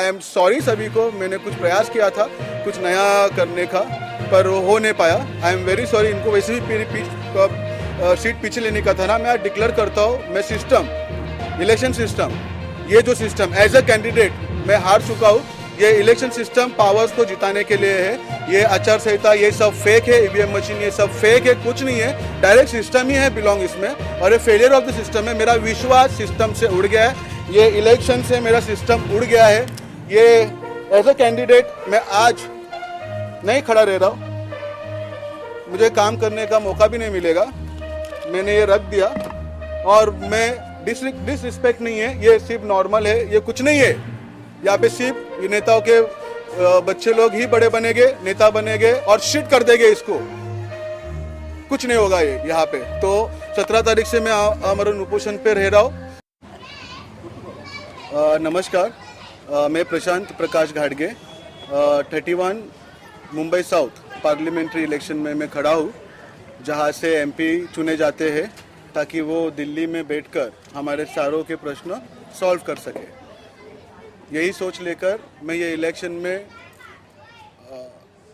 I am sorry सभी को, मैंने कुछ प्रयास किया था कुछ नया करने का, पर हो नहीं पाया। आई एम वेरी सॉरी। इनको वैसे भी मेरी सीट पीछे लेने का था ना। मैं आज डिक्लेयर करता हूँ, मैं सिस्टम, इलेक्शन सिस्टम, ये जो सिस्टम एज अ कैंडिडेट मैं हार चुका हूँ। ये इलेक्शन सिस्टम पावर्स को जिताने के लिए है। ये आचार संहिता ये सब फेक है, ईवीएम मशीन ये सब फेक है, कुछ नहीं है। डायरेक्ट सिस्टम ही है बिलोंग इसमें, और ये फेलियर ऑफ द सिस्टम है। मेरा विश्वास सिस्टम से उड़ गया है, ये इलेक्शन से मेरा सिस्टम उड़ गया है। ये एज अ कैंडिडेट मैं आज नहीं खड़ा रह रहा हूँ, मुझे काम करने का मौका भी नहीं मिलेगा। मैंने ये रख दिया, और मैं डिसरिस्पेक्ट नहीं है, ये सिर्फ नॉर्मल है, ये कुछ नहीं है। यहाँ पे सिर्फ ये नेताओं के बच्चे लोग ही बड़े बनेंगे, नेता बनेंगे और शिट कर देंगे इसको, कुछ नहीं होगा ये यहाँ पे। तो 17 तारीख से मैं आमरण उपोषण पे रह रहा हूँ। नमस्कार, मैं प्रशांत प्रकाश घाटगे, 31 मुंबई साउथ पार्लियामेंट्री इलेक्शन में मैं खड़ा हूँ, जहाँ से एमपी चुने जाते हैं ताकि वो दिल्ली में बैठकर हमारे सारों के प्रश्न सॉल्व कर सके। यही सोच लेकर मैं ये इलेक्शन में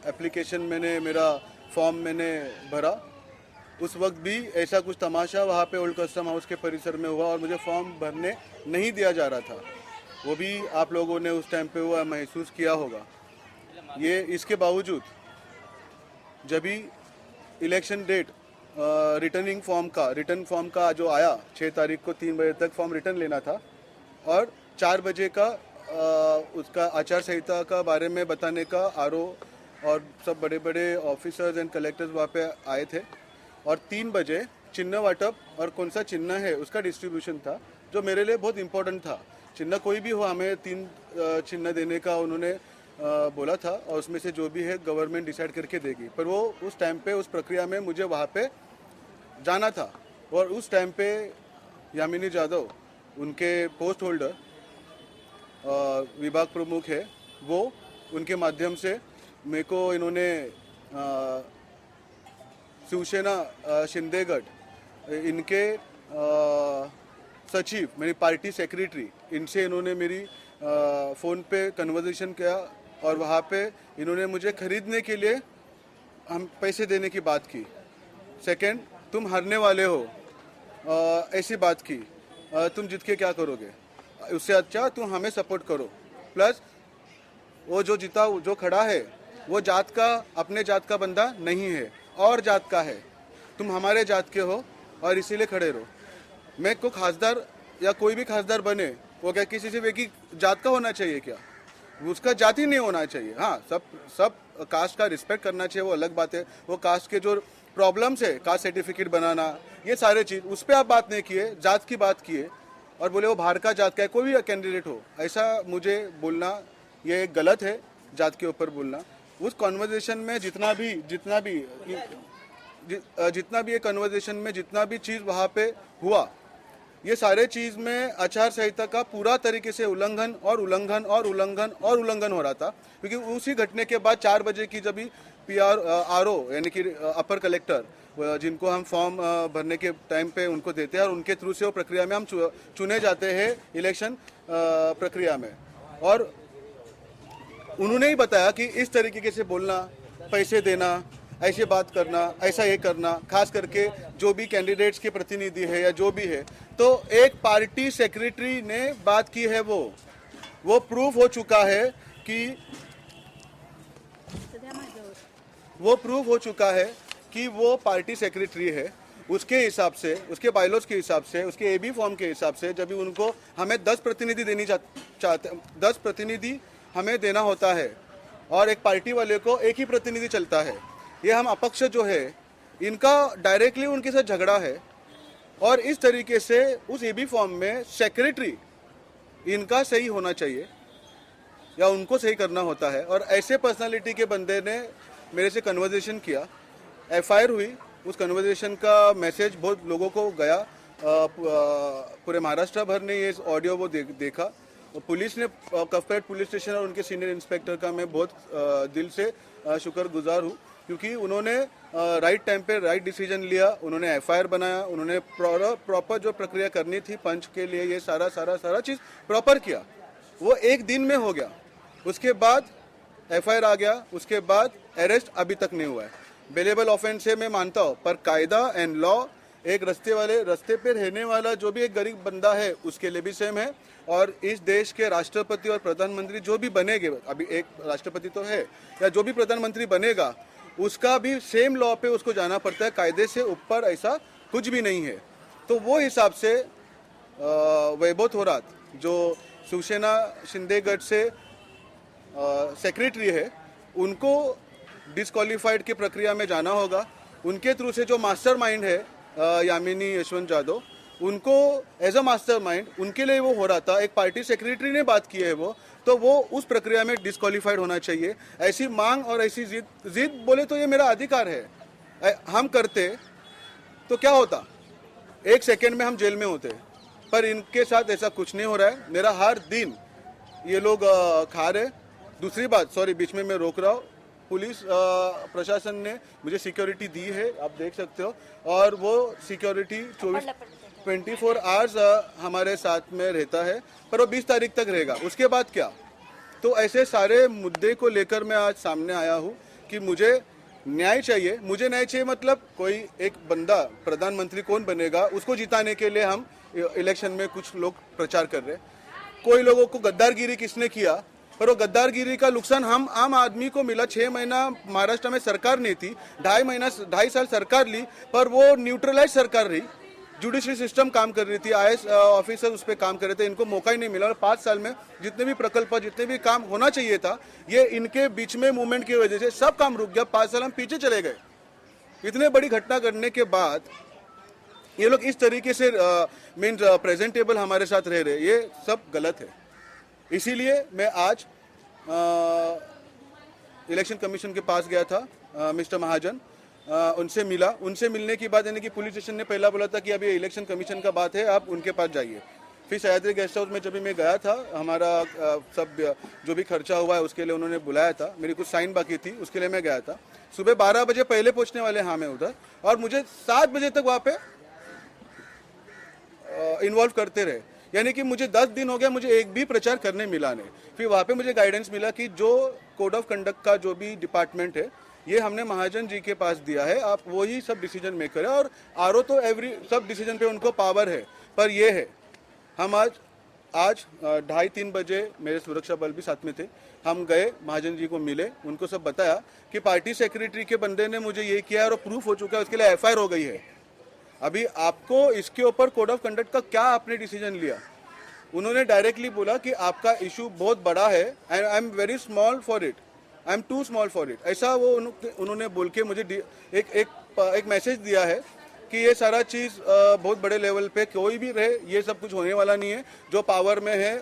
एप्लीकेशन मेरा फॉर्म मैंने भरा। उस वक्त भी ऐसा कुछ तमाशा वहाँ पे ओल्ड कस्टम हाउस के परिसर में हुआ और मुझे फॉर्म भरने नहीं दिया जा रहा था। वो भी आप लोगों ने उस टाइम पे हुआ महसूस किया होगा। ये इसके बावजूद जब भी इलेक्शन डेट रिटर्न फॉर्म का जो आया 6 तारीख को 3 बजे तक फॉर्म रिटर्न लेना था, और 4 बजे का उसका आचार संहिता का बारे में बताने का आरओ और सब बड़े बड़े ऑफिसर्स एंड कलेक्टर्स वहाँ पे आए थे, और 3 बजे चिन्ह वाटप और कौन सा चिन्ह है उसका डिस्ट्रीब्यूशन था, जो मेरे लिए बहुत इंपॉर्टेंट था। चिन्ह कोई भी हो, हमें 3 चिन्ह देने का उन्होंने बोला था, और उसमें से जो भी है गवर्नमेंट डिसाइड करके देगी। पर वो उस टाइम पे उस प्रक्रिया में मुझे वहाँ पे जाना था, और उस टाइम पे यामिनी जाधव उनके पोस्ट होल्डर विभाग प्रमुख है, वो उनके माध्यम से मेरे को इन्होंने शिवसेना शिंदेगढ़ इनके सचिव मेरी पार्टी सेक्रेटरी, इनसे इन्होंने मेरी फ़ोन पे कन्वर्सेशन किया, और वहाँ पे इन्होंने मुझे खरीदने के लिए हम पैसे देने की बात की। सेकंड, तुम हारने वाले हो, ऐसी बात की। तुम जीत के क्या करोगे, उससे अच्छा तुम हमें सपोर्ट करो। प्लस वो जो जीता जो खड़ा है वो जात का, अपने जात का बंदा नहीं है, और जात का है। तुम हमारे जात के हो और इसीलिए खड़े रहो। मैं को खासदार या कोई भी खासदार बने वो क्या किसी से एक ही जात का होना चाहिए क्या? उसका जाति नहीं होना चाहिए। हाँ, सब कास्ट का रिस्पेक्ट करना चाहिए, वो अलग बात है। वो कास्ट के जो प्रॉब्लम्स है, कास्ट सर्टिफिकेट बनाना, ये सारे चीज़ उस पर आप बात नहीं किए, जात की बात किए, और बोले वो बाहर का जात का है, कोई भी कैंडिडेट हो। ऐसा मुझे बोलना ये गलत है, जात के ऊपर बोलना। उस कॉन्वर्जेशन में जितना भी ये कन्वर्सेशन में जितना भी चीज़ वहाँ पे हुआ, ये सारे चीज़ में आचार संहिता का पूरा तरीके से उल्लंघन हो रहा था। क्योंकि उसी घटने के बाद 4 बजे की जब भी आरओ यानी कि अपर कलेक्टर, जिनको हम फॉर्म भरने के टाइम पे उनको देते हैं, और उनके थ्रू से वो प्रक्रिया में हम चुने जाते हैं इलेक्शन प्रक्रिया में, और उन्होंने ही बताया कि इस तरीके से बोलना, पैसे देना, ऐसे बात करना, ऐसा ये करना, खास करके जो भी कैंडिडेट्स के प्रतिनिधि है या जो भी है। तो एक पार्टी सेक्रेटरी ने बात की है, वो प्रूफ हो चुका है कि वो पार्टी सेक्रेटरी है। उसके हिसाब से, उसके बायलॉज के हिसाब से, उसके एबी फॉर्म के हिसाब से, जब भी उनको हमें 10 प्रतिनिधि देनी चाहते, 10 प्रतिनिधि हमें देना होता है, और एक पार्टी वाले को एक ही प्रतिनिधि चलता है। ये हम अपक्ष जो है, इनका डायरेक्टली उनके साथ झगड़ा है, और इस तरीके से उस एबी फॉर्म में सेक्रेटरी इनका सही होना चाहिए या उनको सही करना होता है। और ऐसे पर्सनालिटी के बंदे ने मेरे से कन्वर्सेशन किया, एफआईआर हुई। उस कन्वर्सेशन का मैसेज बहुत लोगों को गया, पूरे महाराष्ट्र भर ने ये ऑडियो वो देखा। पुलिस ने, कफपेट पुलिस स्टेशन और उनके सीनियर इंस्पेक्टर का मैं बहुत दिल से शुक्रगुजार हूँ, क्योंकि उन्होंने राइट टाइम पे राइट डिसीजन लिया। उन्होंने एफआईआर बनाया, उन्होंने प्रॉपर जो प्रक्रिया करनी थी पंच के लिए, ये सारा चीज़ प्रॉपर किया। वो एक दिन में हो गया। उसके बाद एफआईआर आ गया, उसके बाद अरेस्ट अभी तक नहीं हुआ है। बेलेबल ऑफेंस है मैं मानता हूँ, पर कायदा एंड लॉ एक रास्ते पे रहने वाला जो भी एक गरीब बंदा है उसके लिए भी सेम है। और इस देश के राष्ट्रपति और प्रधानमंत्री जो भी बनेंगे, अभी एक राष्ट्रपति तो है, या जो भी प्रधानमंत्री बनेगा उसका भी सेम लॉ पे उसको जाना पड़ता है, कायदे से ऊपर ऐसा कुछ भी नहीं है। तो वो हिसाब से वैभव थोरात जो शिवसेना शिंदे गट से सेक्रेटरी है, उनको डिस्क्वालीफाइड की प्रक्रिया में जाना होगा। उनके थ्रू से जो मास्टरमाइंड है यामिनी यशवंत जाधव, उनको एज अ मास्टरमाइंड उनके लिए वो हो रहा था, एक पार्टी सेक्रेटरी ने बात की है वो, तो वो उस प्रक्रिया में डिस्क्वालीफाइड होना चाहिए। ऐसी मांग और ऐसी जिद बोले तो ये मेरा अधिकार है, हम करते तो क्या होता, एक सेकेंड में हम जेल में होते, पर इनके साथ ऐसा कुछ नहीं हो रहा है। मेरा हर दिन ये लोग खा रहे। दूसरी बात, सॉरी बीच में मैं रोक रहा हूँ, पुलिस प्रशासन ने मुझे सिक्योरिटी दी है, आप देख सकते हो, और वो सिक्योरिटी 24 आवर्स हमारे साथ में रहता है, पर वो 20 तारीख तक रहेगा। उसके बाद क्या? तो ऐसे सारे मुद्दे को लेकर मैं आज सामने आया हूँ कि मुझे न्याय चाहिए। मुझे न्याय चाहिए मतलब कोई एक बंदा प्रधानमंत्री कौन बनेगा उसको जिताने के लिए हम इलेक्शन में कुछ लोग प्रचार कर रहे हैं। कोई लोगों को गद्दारगिरी किसने किया, पर वो गद्दारगिरी का नुकसान हम आम आदमी को मिला। 6 महीना महाराष्ट्र में सरकार नहीं थी, 2.5 साल सरकार ली, पर वो न्यूट्रलाइज सरकार रही। जुडिशरी सिस्टम काम कर रही थी, IAS ऑफिसर उस पर काम कर रहे थे, इनको मौका ही नहीं मिला। और 5 साल में जितने भी प्रकल्प, जितने भी काम होना चाहिए था, ये इनके बीच में मूवमेंट की वजह से सब काम रुक गया। 5 साल हम पीछे चले गए। इतने बड़ी घटना करने के बाद ये लोग इस तरीके से मीन प्रेजेंटेबल हमारे साथ रह रहे, ये सब गलत है। इसीलिए मैं आज इलेक्शन कमीशन के पास गया था, मिस्टर महाजन, उनसे मिला। उनसे मिलने की बात यानी कि पुलिस स्टेशन ने पहला बोला था कि अभी इलेक्शन कमीशन का बात है, आप उनके पास जाइए। फिर सह्याद्री गेस्ट हाउस में जब भी मैं गया था, हमारा सब जो भी खर्चा हुआ है उसके लिए उन्होंने बुलाया था, मेरी कुछ साइन बाकी थी, उसके लिए मैं गया था। सुबह 12 बजे पहले पहुंचने वाले हाँ मैं उधर, और मुझे 7 बजे तक वहाँ पे इन्वॉल्व करते रहे। यानी कि मुझे 10 दिन हो गया, मुझे एक भी प्रचार करने मिला नहीं। फिर वहाँ पे मुझे गाइडेंस मिला कि जो कोड ऑफ कंडक्ट का जो भी डिपार्टमेंट है, ये हमने महाजन जी के पास दिया है, आप वही सब डिसीजन मेकर है। और आरओ तो सब डिसीजन पे उनको पावर है, पर ये है हम आज 2:30-3 बजे मेरे सुरक्षा बल भी साथ में थे, हम गए महाजन जी को मिले, उनको सब बताया कि पार्टी सेक्रेटरी के बंदे ने मुझे ये किया और प्रूफ हो चुका है, उसके लिए एफआईआर हो गई है। अभी आपको इसके ऊपर कोड ऑफ कंडक्ट का क्या आपने डिसीजन लिया? उन्होंने डायरेक्टली बोला कि आपका इशू बहुत बड़ा है and I am very small for it, I am too small for it, ऐसा वो उन्होंने बोल के मुझे एक मैसेज दिया है कि ये सारा चीज़ बहुत बड़े लेवल पे कोई भी रहे, ये सब कुछ होने वाला नहीं है। जो पावर में है,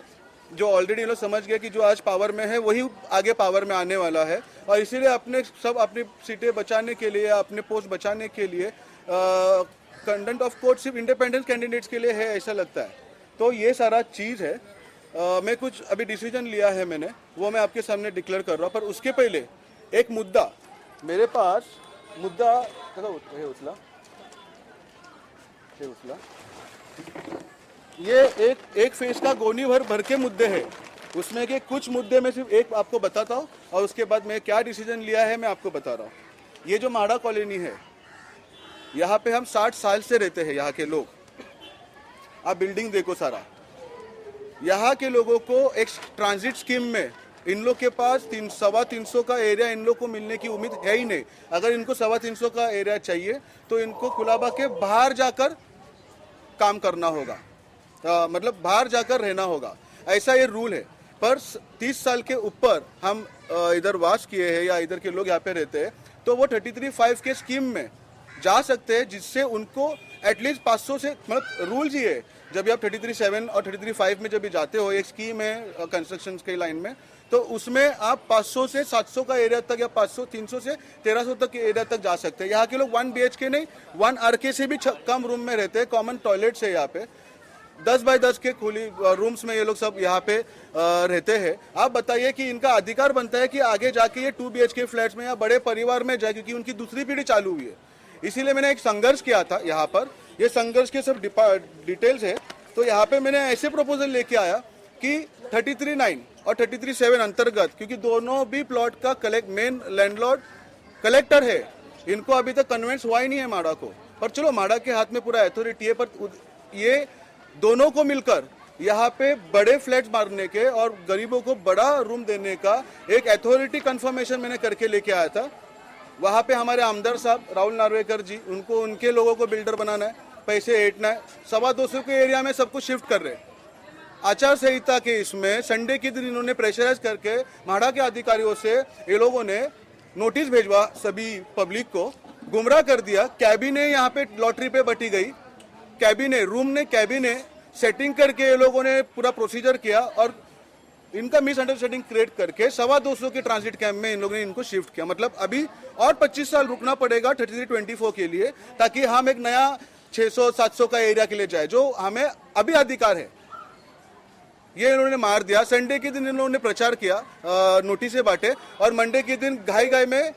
जो ऑलरेडी लोग समझ गए कि जो आज पावर में है वही आगे पावर में आने वाला है, और इसीलिए अपनी सीटें बचाने के लिए, अपने पोस्ट बचाने के लिए कंटेंट ऑफ कोर्ट सिर्फ इंडिपेंडेंट कैंडिडेट्स के लिए है, ऐसा लगता है। तो ये सारा चीज़ है। मैं कुछ अभी डिसीजन लिया है मैंने, वो मैं आपके सामने डिक्लेयर कर रहा हूँ, पर उसके पहले एक मुद्दा मेरे पास, मुद्दा है उछला, ये एक फेस का गोनी भर के मुद्दे हैं, उसमें के कुछ मुद्दे में सिर्फ एक आपको बताता हूँ, और उसके बाद मैं क्या डिसीजन लिया है मैं आपको बता रहा हूँ। ये जो माड़ा कॉलोनी है, यहाँ पे हम 60 साल से रहते हैं, यहाँ के लोग। आप बिल्डिंग देखो सारा, यहाँ के लोगों को एक ट्रांजिट स्कीम में इन लोग के पास 300 का एरिया इन लोग को मिलने की उम्मीद है ही नहीं। अगर इनको 350 का एरिया चाहिए तो इनको कुलाबा के बाहर जाकर काम करना होगा, मतलब बाहर जाकर रहना होगा, ऐसा ये रूल है। पर 30 साल के ऊपर हम इधर वास किए हैं या इधर के लोग यहाँ पे रहते हैं, तो वो 33(5) के स्कीम में जा सकते हैं, जिससे उनको एटलीस्ट 500 से, मतलब रूल्स ही है, जब भी आप 33(7) और 33(5) में जब भी जाते हो, एक स्कीम है कंस्ट्रक्शन के लाइन में, तो उसमें आप 500 से 700 का एरिया तक, या 500 300 से 1300 तक के एरिया तक जा सकते हैं। यहाँ के लोग 1 BHK नहीं, 1 RK से भी कम रूम में रहते हैं। कॉमन टॉयलेट्स है यहाँ पे, 10 बाय 10 के खुली रूम्स में ये लोग सब यहाँ पे रहते हैं। आप बताइए कि इनका अधिकार बनता है कि आगे जाके ये 2 BHK फ्लैट्स में या बड़े परिवार में जाए, क्योंकि उनकी दूसरी पीढ़ी चालू हुई है। इसीलिए मैंने एक संघर्ष किया था यहाँ पर, ये संघर्ष के सब डिटेल्स है। तो यहाँ पे मैंने ऐसे प्रपोजल लेके आया कि 33(9) और 33(7) अंतर्गत, क्योंकि दोनों भी प्लॉट का मेन लैंडलॉर्ड कलेक्टर है, इनको अभी तक कन्वेंस हुआ ही नहीं है माड़ा को। पर चलो, माड़ा के हाथ में पूरा अथॉरिटी है, पर ये दोनों को मिलकर यहाँ पे बड़े फ्लैट्स मारने के और गरीबों को बड़ा रूम देने का एक अथॉरिटी कंफर्मेशन मैंने करके लेके आया था। वहाँ पे हमारे आमदार साहब राहुल नार्वेकर जी, उनको उनके लोगों को बिल्डर बनाना है, पैसे ऐंठना है, 225 के एरिया में सब कुछ शिफ्ट कर रहे हैं। आचार संहिता के इसमें संडे के दिन इन्होंने प्रेशराइज करके माड़ा के अधिकारियों से ये लोगों ने नोटिस भेजवा, सभी पब्लिक को गुमराह कर दिया। कैबिने यहाँ पे लॉटरी पे बटी गई, कैबिने सेटिंग करके ये लोगों ने पूरा प्रोसीजर किया और इनका मिसअंडरस्टैंडिंग क्रिएट करके 225 के ट्रांजिट कैंप में इन लोगों ने इनको शिफ्ट किया। मतलब अभी और 25 साल रुकना पड़ेगा 3324 के लिए, ताकि हम एक नया 600-700 का एरिया के लिए जाए, जो हमें अभी अधिकार है। ये इन्होंने मार दिया। संडे के दिन इन्होंने प्रचार किया, नोटिस बांटे, और मंडे के दिन घाई में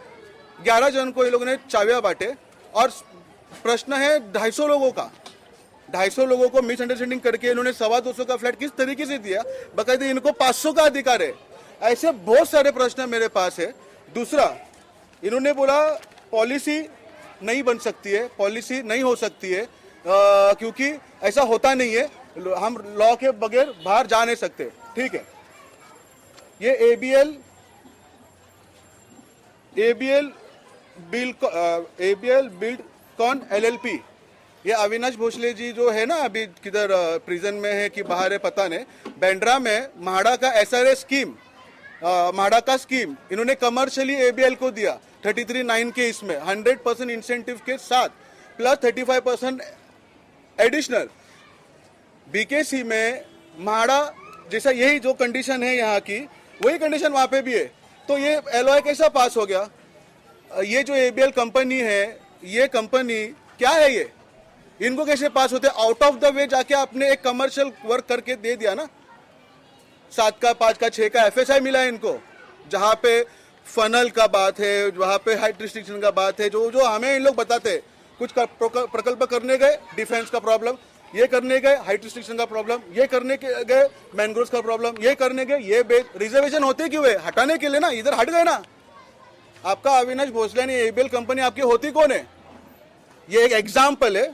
11 जन को ये लोगों ने चाबियां बांटे। और प्रश्न है 250 लोगों का, 250 लोगों को मिसअंडरस्टैंडिंग करके इन्होंने 225 का फ्लैट किस तरीके से दिया, बाकायदे इनको 500 का अधिकार है। ऐसे बहुत सारे प्रश्न मेरे पास है। दूसरा, इन्होंने बोला पॉलिसी नहीं बन सकती है, पॉलिसी नहीं हो सकती है, क्योंकि ऐसा होता नहीं है, हम लॉ के बगैर बाहर जा नहीं सकते। ठीक है, ये एबीएल बिल्डकॉन LLP, ये अविनाश भोसले जी जो है ना, अभी किधर प्रिजन में है कि बाहर है पता नहीं, बांद्रा में माड़ा का SRA स्कीम, माड़ा का स्कीम इन्होंने कमर्शियली ABL को दिया 33(9) के इसमें 100% इंसेंटिव के साथ प्लस 35% एडिशनल। BKC में माड़ा जैसा यही जो कंडीशन है यहाँ की, वही कंडीशन वहाँ पे भी है। तो ये LOI कैसा पास हो गया? ये जो ABL कंपनी है, ये कंपनी क्या है, ये इनको कैसे पास होते? आउट ऑफ द वे जाके आपने एक कमर्शियल वर्क करके दे दिया ना, 7 का 5 का 6 का FSI मिला इनको, जहाँ पे फनल का बात है, वहाँ पे हाइट रिस्ट्रिक्शन का बात है, जो हमें इन लोग बताते हैं। कुछ प्रकल्प करने गए, डिफेंस का प्रॉब्लम, ये करने गए हाइट रिस्ट्रिक्शन का प्रॉब्लम, ये करने के गए मैंग्रोव का प्रॉब्लम, ये करने गए ये रिजर्वेशन होते क्यों है? हटाने के लिए ना, इधर हट गए ना। आपका अविनाश भोसले ने ABL कंपनी आपकी होती कौन है? ये एक एग्जाम्पल है,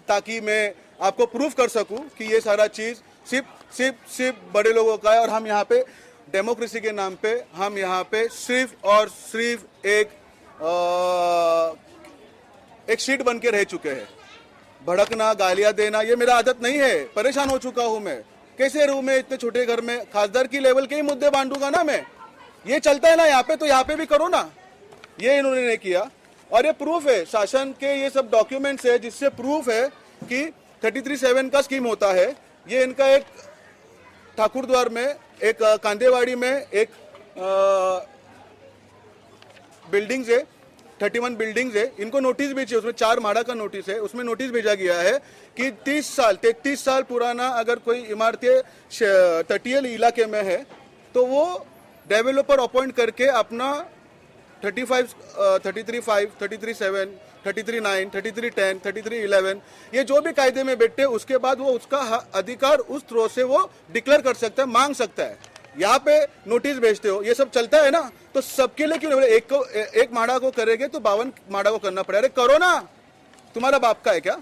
ताकि मैं आपको प्रूफ कर सकूं कि ये सारा चीज सिर्फ बड़े लोगों का है। और हम यहाँ पे डेमोक्रेसी के नाम पे, हम यहाँ पे सिर्फ और सिर्फ एक शीट बन के रह चुके हैं। भड़कना, गालियां देना, ये मेरा आदत नहीं है। परेशान हो चुका हूं मैं। कैसे रहूं मैं इतने छोटे घर में? खासदार की लेवल के ही मुद्दे बांटूंगा ना मैं। ये चलता है ना यहाँ पे, तो यहाँ पे भी करो ना। ये इन्होंने नहीं किया। और ये प्रूफ है, शासन के ये सब डॉक्यूमेंट्स है जिससे प्रूफ है कि 33(7) का स्कीम होता है। ये इनका एक ठाकुर द्वार में, एक कांदेवाड़ी में एक बिल्डिंग्स है, 31 बिल्डिंग्स है। इनको नोटिस भेजी, उसमें 4 माड़ा का नोटिस है। उसमें नोटिस भेजा गया है कि 33 साल पुराना अगर कोई इमारतें तटीय इलाके में है तो वो डेवलपर अपॉइंट करके अपना 35, 33(5), 33(7), 33(9), 33(10), 33(11) ये जो भी कायदे में बैठे, उसके बाद वो उसका अधिकार उस थ्रो से वो डिक्लेयर कर सकता है, मांग सकता है। यहाँ पे नोटिस भेजते हो, ये सब चलता है ना, तो सबके लिए क्यों नहीं? एक माड़ा को करेंगे तो 52 माड़ा को करना पड़ेगा। अरे करो ना, तुम्हारा बाप का है क्या?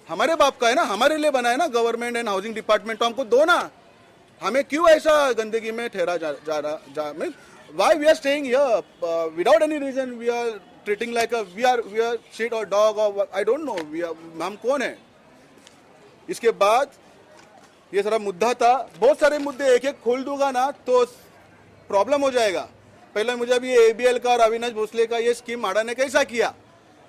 हमारे बाप का है ना, हमारे लिए बना है ना गवर्नमेंट एंड हाउसिंग डिपार्टमेंट, तो हमको दो ना। हमें क्यों ऐसा गंदगी में ठहरा जा why we are staying here without any reason? We are treating like we are shit or dog or I don't know, हम कौन है? इसके बाद ये सारा मुद्दा था, बहुत सारे मुद्दे एक एक खोल दूंगा ना तो प्रॉब्लम हो जाएगा। पहले मुझे अभी ABL का और अविनाश भोसले का ये स्कीम माड़ा ने कैसा किया,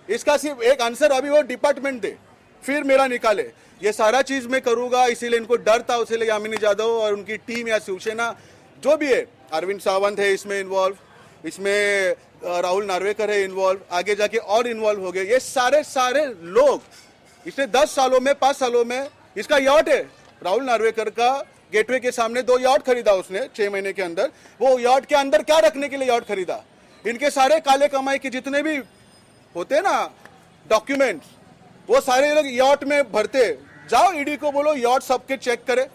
इसका सिर्फ एक आंसर अभी वो डिपार्टमेंट दे, फिर मेरा निकाले। ये सारा चीज मैं करूंगा, इसीलिए इनको डर था, उसीलिए यामिनी जाधव और उनकी टीम या शिवसेना जो भी है, अरविंद सावंत है इसमें इन्वॉल्व, इसमें राहुल नार्वेकर है इन्वॉल्व, आगे जाके और इन्वॉल्व हो गए। ये सारे लोग इसने 10 सालों में 5 सालों में, इसका यॉट है राहुल नार्वेकर का, गेटवे के सामने 2 यॉट खरीदा उसने 6 महीने के अंदर। वो यॉट के अंदर क्या रखने के लिए यॉट खरीदा? इनके सारे काले कमाई के जितने भी होते हैं ना डॉक्यूमेंट्स, वो सारे लोग यॉट में भरते। जाओ ईडी को बोलो यॉट सबके चेक करे,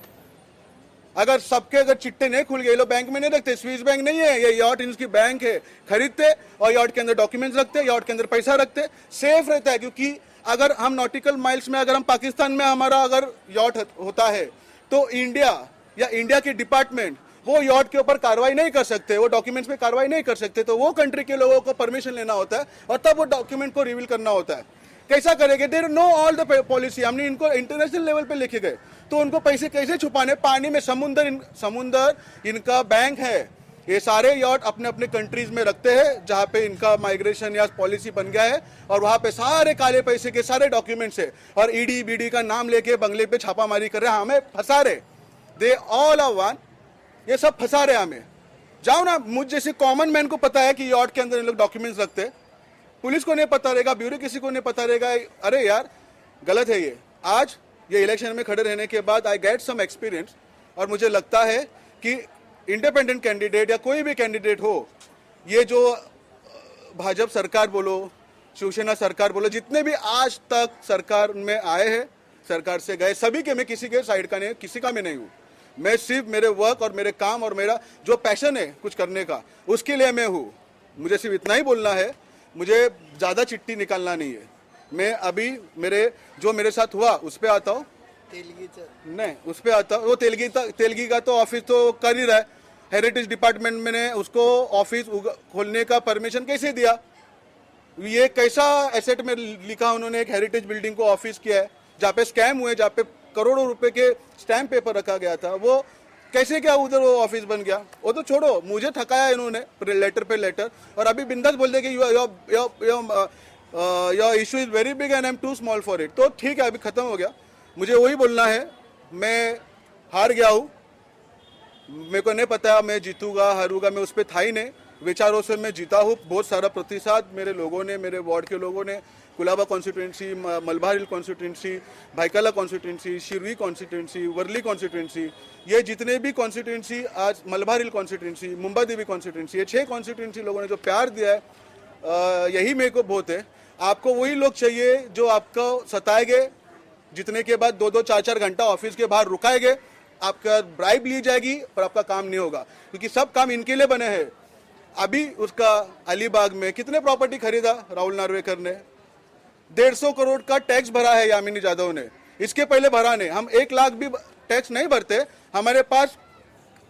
अगर सबके अगर चिट्टे नहीं खुल गए, ये लोग बैंक में नहीं रखते, स्विस बैंक नहीं है, ये यॉट इनकी बैंक है, खरीदते और यॉट के अंदर डॉक्यूमेंट्स रखते, यॉट के अंदर पैसा रखते, सेफ रहता है। क्योंकि अगर हम नॉटिकल माइल्स में अगर हम पाकिस्तान में हमारा अगर यॉट होता है तो इंडिया या इंडिया के डिपार्टमेंट वो यॉट के ऊपर कार्रवाई नहीं कर सकते, वो डॉक्यूमेंट्स पे कार्रवाई नहीं कर सकते, तो वो कंट्री के लोगों को परमिशन लेना होता है और तब वो डॉक्यूमेंट को रिवील करना होता है। कैसा करेंगे? There no all the policy, हमने इनको इंटरनेशनल लेवल पे लिखे गए, तो उनको पैसे कैसे छुपाने? पानी में समुंदर इनका बैंक है, ये सारे यॉट अपने अपने कंट्रीज में रखते हैं जहां पे इनका माइग्रेशन या पॉलिसी बन गया है, और वहां पे सारे काले पैसे के सारे डॉक्यूमेंट्स है, और ईडी बीडी का नाम लेके बंगले पे छापामारी कर रहे हैं, हमें फंसा रहे। दे ऑल आर वन, ये सब फंसा रहे हमें। जाओ ना, मुझ जैसे कॉमन मैन को पता है कि यॉट के अंदर इन लोग डॉक्यूमेंट्स रखते हैं, पुलिस को नहीं पता रहेगा, ब्यूरो किसी को नहीं पता रहेगा। अरे यार गलत है ये। आज ये इलेक्शन में खड़े रहने के बाद आई गेट सम एक्सपीरियंस, और मुझे लगता है कि इंडिपेंडेंट कैंडिडेट या कोई भी कैंडिडेट हो, ये जो भाजपा सरकार बोलो, शिवसेना सरकार बोलो, जितने भी आज तक सरकार में आए हैं, सरकार से गए, सभी के मैं किसी के साइड का नहीं, किसी का मैं नहीं हूँ। मैं सिर्फ मेरे वर्क और मेरे काम और मेरा जो पैशन है कुछ करने का, उसके लिए मैं हूँ। मुझे सिर्फ इतना ही बोलना है, मुझे ज़्यादा चिट्ठी निकालना नहीं है। मैं अभी मेरे साथ हुआ उस पर आता हूँ, नहीं उस पर आता हूँ। वो तेलगी का तो ऑफिस तो कर ही रहा है, हेरिटेज डिपार्टमेंट में उसको ऑफिस खोलने का परमिशन कैसे दिया? ये कैसा एसेट में लिखा उन्होंने, एक हेरिटेज बिल्डिंग को ऑफिस किया है जहाँ पे स्कैम हुए, जहाँ पे करोड़ों रुपए के स्टैम्प पेपर रखा गया था, वो कैसे क्या उधर वो ऑफिस बन गया? वो तो छोड़ो, मुझे थकाया इन्होंने लेटर पे लेटर, और अभी बिंदास बोल दे कि your issue is very big and I am too small for it. तो ठीक है, अभी खत्म हो गया। मुझे वही बोलना है, मैं हार गया हूँ, मेरे को नहीं पता मैं जीतूंगा हारूंगा, मैं उस पर था ही नहीं। विचारों से मैं जीता हूँ, बहुत सारा प्रतिशत मेरे लोगों ने, मेरे वार्ड के लोगों ने, Colaba constituency, Malabar Hill constituency, Byculla constituency, शिरवी कॉन्स्टिट्यूंसी, वर्ली कॉन्स्टिट्यूंसी, ये जितने भी कॉन्स्टिट्यूंसी आज, मलबार हिल कॉन्स्टिट्यूंसी, मुंबा देवी कॉन्स्टिट्यूंसी, ये 6 कॉन्स्टिट्यूंसी लोगों ने जो प्यार दिया है, यही मेरे को बहुत है। आपको वही लोग चाहिए जो आपको सताएंगे, जितने के बाद 2-2, 4-4 घंटा ऑफिस के बाहर रुकाएंगे, आपका ब्राइब ली जाएगी पर आपका काम नहीं होगा, क्योंकि सब काम इनके लिए बने हैं। अभी उसका अलीबाग में कितने प्रॉपर्टी खरीदा राहुल नार्वेकर ने? 150 करोड़ का टैक्स भरा है यामिनी जाधव ने, इसके पहले भरा नहीं। हम 1 लाख भी टैक्स नहीं भरते, हमारे पास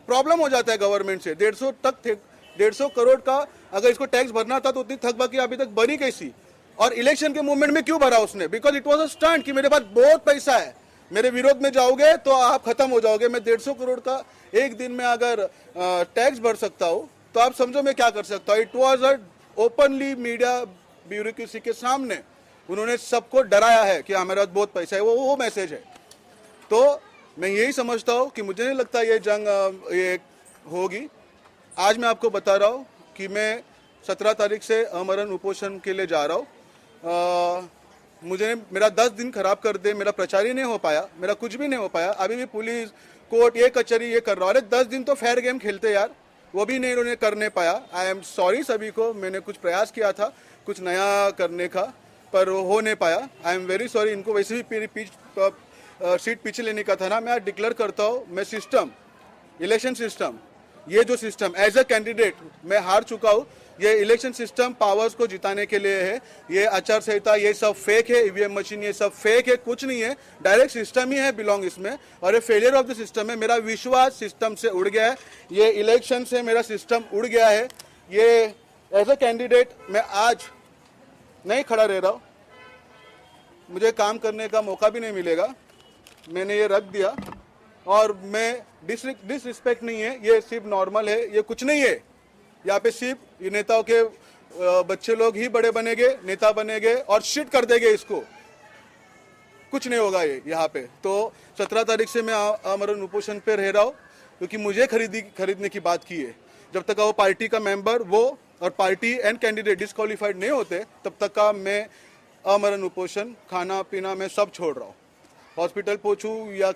प्रॉब्लम हो जाता है गवर्नमेंट से। 150 करोड़ का अगर इसको टैक्स भरना था तो उतनी थकबाकी अभी तक बनी कैसी? और इलेक्शन के मूवमेंट में क्यों भरा उसने? Because it was a stunt कि मेरे पास बहुत पैसा है, मेरे विरोध में जाओगे तो आप खत्म हो जाओगे। मैं 150 करोड़ का एक दिन में अगर टैक्स भर सकता हूँ तो आप समझो मैं क्या कर सकता हूँ। It was a openly media bureaucracy के सामने उन्होंने सबको डराया है कि हमारे पास बहुत पैसा है, वो मैसेज है। तो मैं यही समझता हूँ कि मुझे नहीं लगता ये जंग ये होगी। आज मैं आपको बता रहा हूँ कि मैं 17 तारीख से अमरण उपोषण के लिए जा रहा हूँ। मुझे मेरा 10 दिन खराब कर दे, मेरा प्रचार ही नहीं हो पाया, मेरा कुछ भी नहीं हो पाया। अभी भी पुलिस कोर्ट ये कचहरी ये कर रहा हूँ। अरे 10 दिन तो फेयर गेम खेलते यार, वो भी नहीं उन्होंने कर नहीं पाया। आई एम सॉरी सभी को, मैंने कुछ प्रयास किया था कुछ नया करने का पर हो नहीं पाया। आई एम वेरी सॉरी। इनको वैसे भी मेरी सीट पीछे लेने का था ना। मैं आज डिक्लेयर करता हूँ, मैं सिस्टम, इलेक्शन सिस्टम, ये जो सिस्टम एज अ कैंडिडेट मैं हार चुका हूँ। ये इलेक्शन सिस्टम पावर्स को जिताने के लिए है। ये आचार संहिता ये सब फेक है, ईवीएम मशीन ये सब फेक है, कुछ नहीं है, डायरेक्ट सिस्टम ही है बिलोंग इसमें। और ये फेलियर ऑफ द सिस्टम है। मेरा विश्वास सिस्टम से उड़ गया है, ये इलेक्शन से मेरा सिस्टम उड़ गया है। ये एज अ कैंडिडेट मैं आज नहीं खड़ा रह रहा हूँ, मुझे काम करने का मौका भी नहीं मिलेगा। मैंने ये रख दिया और मैं डिसरिस्पेक्ट नहीं है, ये सिर्फ नॉर्मल है, ये कुछ नहीं है। यहाँ पे सिर्फ ये नेताओं के बच्चे लोग ही बड़े बनेंगे, नेता बनेंगे और शिट कर देंगे इसको, कुछ नहीं होगा ये यहाँ पे। तो 17 तारीख से मैं अमरण उपोषण पे रह रहा हूँ क्योंकि मुझे खरीदने की बात की है। जब तक वो पार्टी का मेंबर वो और पार्टी एंड कैंडिडेट डिस्क्वालीफाइड नहीं होते तब तक का मैं अमरण उपोषण, खाना पीना मैं सब छोड़ रहा हूँ। हॉस्पिटल पहुँचूँ या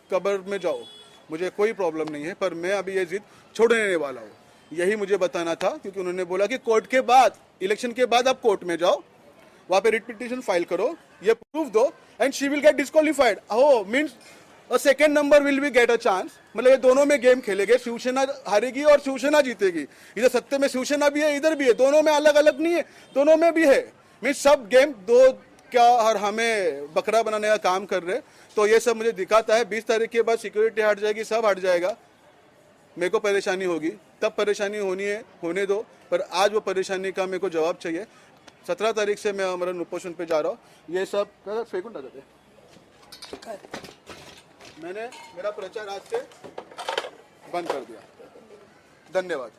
कब्र में जाओ मुझे कोई प्रॉब्लम नहीं है, पर मैं अभी ये जिद छोड़ने वाला हूँ। यही मुझे बताना था क्योंकि उन्होंने बोला कि कोर्ट के बाद, इलेक्शन के बाद आप कोर्ट में जाओ, वहाँ पे रिट पिटीशन फाइल करो, ये प्रूफ दो and she will get disqualified. हो मीन्स और second number will be get a chance. मतलब ये दोनों में गेम खेलेंगे, शिवसेना हारेगी और शिवसेना जीतेगी। इधर सत्ते में शिवसेना भी है, इधर भी है, दोनों में अलग अलग नहीं है, दोनों में भी है। मीन्स सब गेम दो क्या और हमें बकरा बनाने का काम कर रहे। तो ये सब मुझे दिखाता है। 20 तारीख के बाद सिक्योरिटी हट जाएगी, सब हट जाएगा, मेरे को परेशानी होगी, तब परेशानी होनी है, होने दो। पर आज वो परेशानी का मेरे को जवाब चाहिए। 17 तारीख से मैं अमरन उपोषण पे जा रहा हूँ। ये सब फेंकूँ ना देते, मैंने मेरा प्रचार आज से बंद कर दिया। धन्यवाद।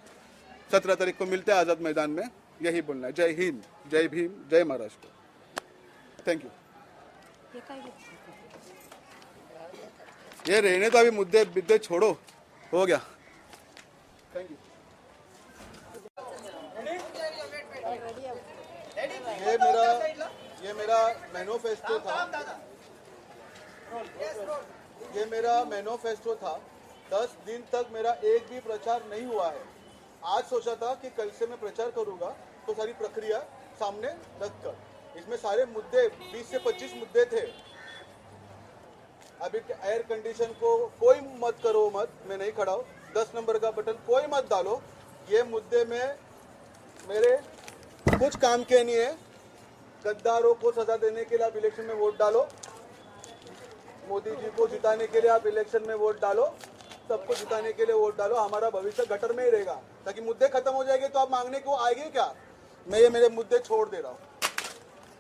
17 तारीख को मिलते हैं आज़ाद मैदान में, यही बोलना है। जय हिंद, जय भीम, जय महाराष्ट्र। Thank you. ये रहने तो अभी मुद्दे छोड़ो, हो गया। Thank you. ये मेरा मैनिफेस्टो था, ये मेरा मैनिफेस्टो था। 10 दिन तक मेरा एक भी प्रचार नहीं हुआ है। आज सोचा था कि कल से मैं प्रचार करूंगा, तो सारी प्रक्रिया सामने रखकर, इसमें सारे मुद्दे 20 से 25 मुद्दे थे। अभी एयर कंडीशन को कोई मत करो, मत, मैं नहीं खड़ा हूँ। 10 नंबर का बटन कोई मत डालो। ये मुद्दे में मेरे कुछ काम के नहीं है। गद्दारों को सजा देने के लिए आप इलेक्शन में वोट डालो, मोदी जी को जिताने के लिए आप इलेक्शन में वोट डालो, सबको जिताने के लिए वोट डालो। हमारा भविष्य गटर में ही रहेगा, ताकि मुद्दे खत्म हो जाएंगे तो आप मांगने को आएंगे क्या। मैं ये मेरे मुद्दे छोड़ दे रहा हूँ,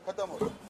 खत्म हो गया।